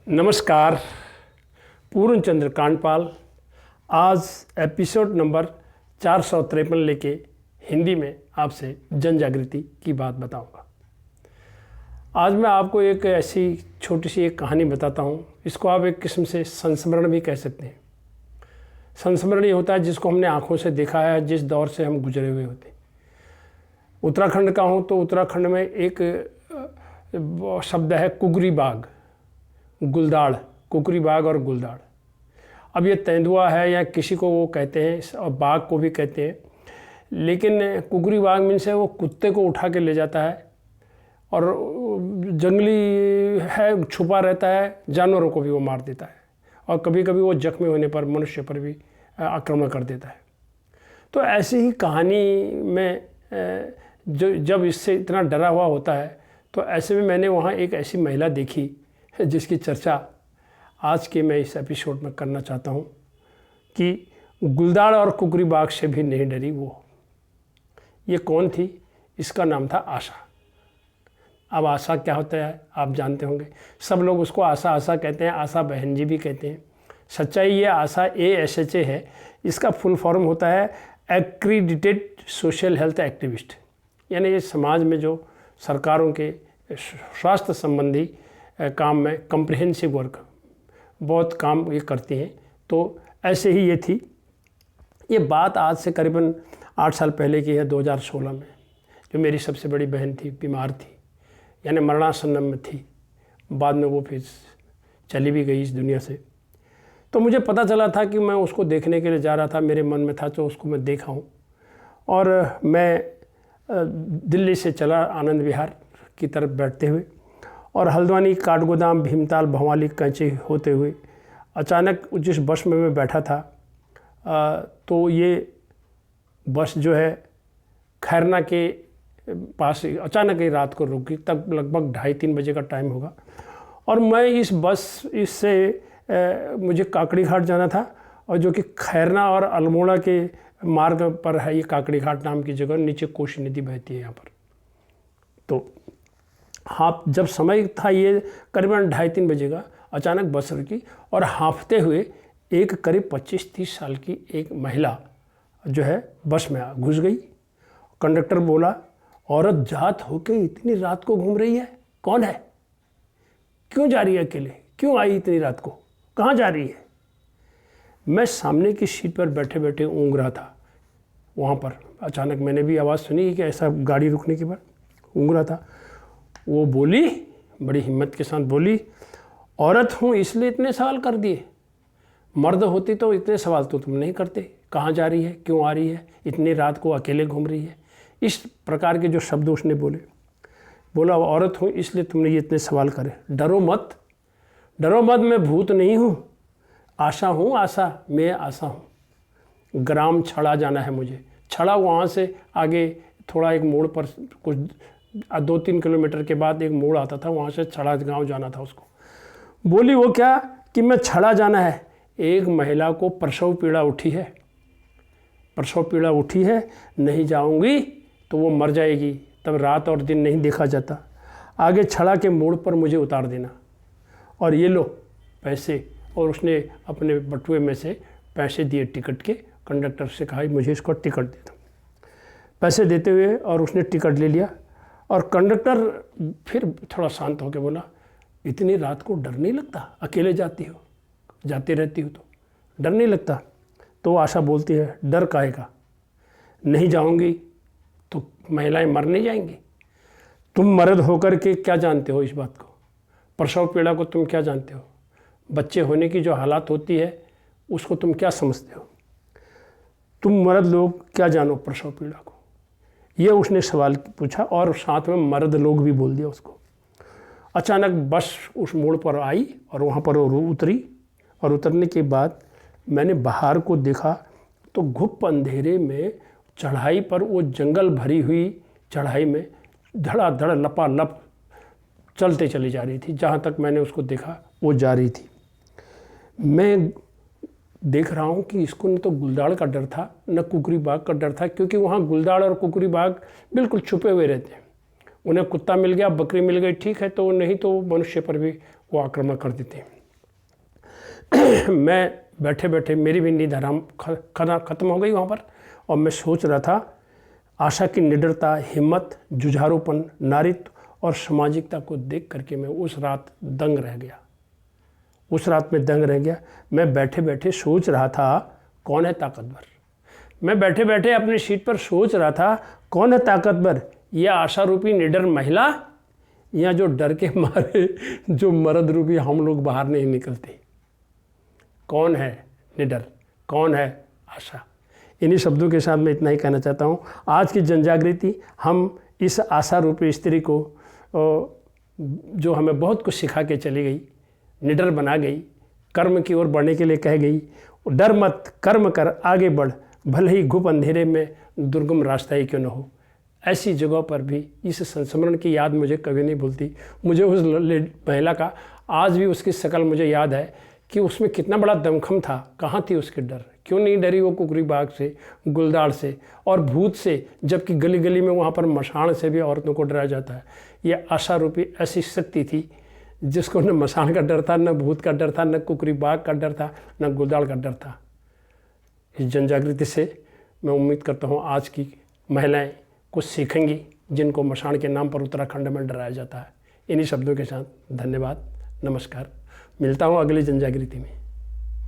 नमस्कार, पूर्ण चंद्र कांडपाल आज एपिसोड नंबर 453 लेके हिंदी में आपसे जन जागृति की बात बताऊंगा। आज मैं आपको एक ऐसी छोटी सी एक कहानी बताता हूं। इसको आप एक किस्म से संस्मरण भी कह सकते हैं। संस्मरण ये होता है जिसको हमने आंखों से देखा है, जिस दौर से हम गुजरे हुए होते हैं। उत्तराखंड का हूँ तो उत्तराखंड में एक शब्द है कुकरी बाग, गुलदाड़, कुकरी बाग और गुलदाड़। अब ये तेंदुआ है या किसी को वो कहते हैं और बाग को भी कहते हैं, लेकिन कुकरी बाग मीन से वो कुत्ते को उठा के ले जाता है और जंगली है, छुपा रहता है, जानवरों को भी वो मार देता है और कभी कभी वो जख्मी होने पर मनुष्य पर भी आक्रमण कर देता है। तो ऐसी ही कहानी में जब इससे इतना डरा हुआ होता है तो ऐसे में मैंने वहाँ एक ऐसी महिला देखी जिसकी चर्चा आज के मैं इस एपिसोड में करना चाहता हूँ कि गुलदाड़ और कुकरी बाग से भी नहीं डरी वो। ये कौन थी? इसका नाम था आशा। अब आशा क्या होता है आप जानते होंगे, सब लोग उसको आशा आशा कहते हैं, आशा बहन जी भी कहते हैं। सच्चाई ये आशा ASHA है। इसका फुल फॉर्म होता है एक्रीडिटेड सोशल हेल्थ एक्टिविस्ट, यानी ये समाज में जो सरकारों के स्वास्थ्य संबंधी काम में कम्प्रिहेंसिव वर्क बहुत काम ये करती हैं। तो ऐसे ही ये थी। ये बात आज से करीबन 8 साल पहले की है, 2016 में। जो मेरी सबसे बड़ी बहन थी, बीमार थी, यानी मरणासन्न में थी। बाद में वो फिर चली भी गई इस दुनिया से। तो मुझे पता चला था कि मैं उसको देखने के लिए जा रहा था, मेरे मन में था तो उसको मैं देखा हूँ। और मैं दिल्ली से चला आनंद विहार की तरफ बैठते हुए और हल्द्वानी, काठगोदाम, भीमताल, भंवाली, कैंची होते हुए अचानक जिस बस में मैं बैठा था तो ये बस जो है खैरना के पास अचानक ही रात को रुकी। तब लगभग 2:30-3 बजे का टाइम होगा और मैं इस बस इससे मुझे काकड़ी घाट जाना था, और जो कि खैरना और अल्मोड़ा के मार्ग पर है। ये काकड़ी घाट नाम की जगह, नीचे कोशी नदी बहती है यहाँ पर। तो हाँ, जब समय था ये करीबन 2:30-3 बजे का, अचानक बस रुकी और हाँफते हुए एक करीब 25-30 साल की एक महिला जो है बस में घुस गई। कंडक्टर बोला, औरत जात होके इतनी रात को घूम रही है, कौन है, क्यों जा रही है अकेले, क्यों आई इतनी रात को, कहाँ जा रही है? मैं सामने की सीट पर बैठे बैठे ऊँघ रहा था। वहाँ पर अचानक मैंने भी आवाज़ सुनी कि ऐसा गाड़ी रुकने के बाद ऊँघ रहा था। वो बोली, बड़ी हिम्मत के साथ बोली, औरत हूँ इसलिए इतने सवाल कर दिए, मर्द होती तो इतने सवाल तो तुम नहीं करते। कहाँ जा रही है, क्यों आ रही है, इतनी रात को अकेले घूम रही है। इस प्रकार के जो शब्द उसने बोले। बोला, औरत हूँ इसलिए तुमने ये इतने सवाल करे, डरो मत, डरो मत, मैं भूत नहीं हूँ, आशा हूँ, आशा, मैं आशा हूँ। ग्राम छड़ा जाना है मुझे। छड़ा वहाँ से आगे थोड़ा एक मोड़ पर, कुछ 2-3 किलोमीटर के बाद एक मोड़ आता था, वहाँ से छड़ा गांव जाना था उसको। बोली वो क्या कि मैं छड़ा जाना है, एक महिला को प्रसव पीड़ा उठी है, प्रसव पीड़ा उठी है, नहीं जाऊंगी तो वो मर जाएगी, तब रात और दिन नहीं देखा जाता, आगे छड़ा के मोड़ पर मुझे उतार देना, और ये लो पैसे। और उसने अपने बटुए में से पैसे दिए टिकट के। कंडक्टर से कहा मुझे इसको टिकट दे दो। पैसे देते हुए और उसने टिकट ले लिया। और कंडक्टर फिर थोड़ा शांत होकर बोला, इतनी रात को डर नहीं लगता, अकेले जाती हो, जाती रहती हो तो डर नहीं लगता? तो आशा बोलती है, डर काहे का, नहीं जाऊंगी तो महिलाएं मर नहीं जाएंगी? तुम मर्द होकर के क्या जानते हो इस बात को? प्रसव पीड़ा को तुम क्या जानते हो? बच्चे होने की जो हालात होती है उसको तुम क्या समझते हो? तुम मर्द लोग क्या जानो प्रसव पीड़ा को? ये उसने सवाल पूछा और साथ में मर्द लोग भी बोल दिया उसको। अचानक बस उस मोड़ पर आई और वहाँ पर उतरी, और उतरने के बाद मैंने बाहर को देखा तो घुप अंधेरे में चढ़ाई पर, वो जंगल भरी हुई चढ़ाई में धड़ाधड़ लपालप चलते चली जा रही थी। जहाँ तक मैंने उसको देखा वो जा रही थी। मैं देख रहा हूँ कि इसको न तो गुलदाड़ का डर था न कुकरी बाग का डर था, क्योंकि वहाँ गुलदाड़ और कुकरी बाग बिल्कुल छुपे हुए रहते हैं। उन्हें कुत्ता मिल गया, बकरी मिल गई, ठीक है, तो नहीं तो मनुष्य पर भी वो आक्रमण कर देते हैं। मैं बैठे बैठे मेरी भी नींद हराम ख़त्म हो गई वहाँ पर, और मैं सोच रहा था आशा की निडरता, हिम्मत, जुझारूपन, नारित्व और सामाजिकता को देख करके मैं उस रात दंग रह गया। उस रात में दंग रह गया। मैं बैठे बैठे सोच रहा था कौन है ताकतवर। मैं बैठे बैठे अपनी सीट पर सोच रहा था कौन है ताकतवर, यह आशा रूपी निडर महिला या जो डर के मारे जो मर्द रूपी हम लोग बाहर नहीं निकलते। कौन है निडर, कौन है आशा। इन्हीं शब्दों के साथ मैं इतना ही कहना चाहता हूँ। आज की जनजागृति हम इस आशा रूपी स्त्री को जो हमें बहुत कुछ सिखा के चली गई, निडर बना गई, कर्म की ओर बढ़ने के लिए कह गई, डर मत, कर्म कर, आगे बढ़, भले ही घुप अंधेरे में दुर्गम रास्ता ही क्यों न हो। ऐसी जगहों पर भी इस संस्मरण की याद मुझे कभी नहीं भूलती। मुझे उस महिला का आज भी उसकी शक्ल मुझे याद है कि उसमें कितना बड़ा दमखम था। कहाँ थी उसकी डर, क्यों नहीं डरी वो कुकरी बाग से, गुलदार से और भूत से, जबकि गली गली में वहाँ पर मशान से भी औरतों को डराया जाता है। ये आशा रूपी ऐसी शक्ति थी जिसको न मशान का डर था, न भूत का डर था, न कुकरी बाग का डर था, न गुलदार का डर था। इस जनजागृति से मैं उम्मीद करता हूँ आज की महिलाएं कुछ सीखेंगी जिनको मशान के नाम पर उत्तराखंड में डराया जाता है। इन्हीं शब्दों के साथ धन्यवाद, नमस्कार। मिलता हूँ अगली जनजागृति में।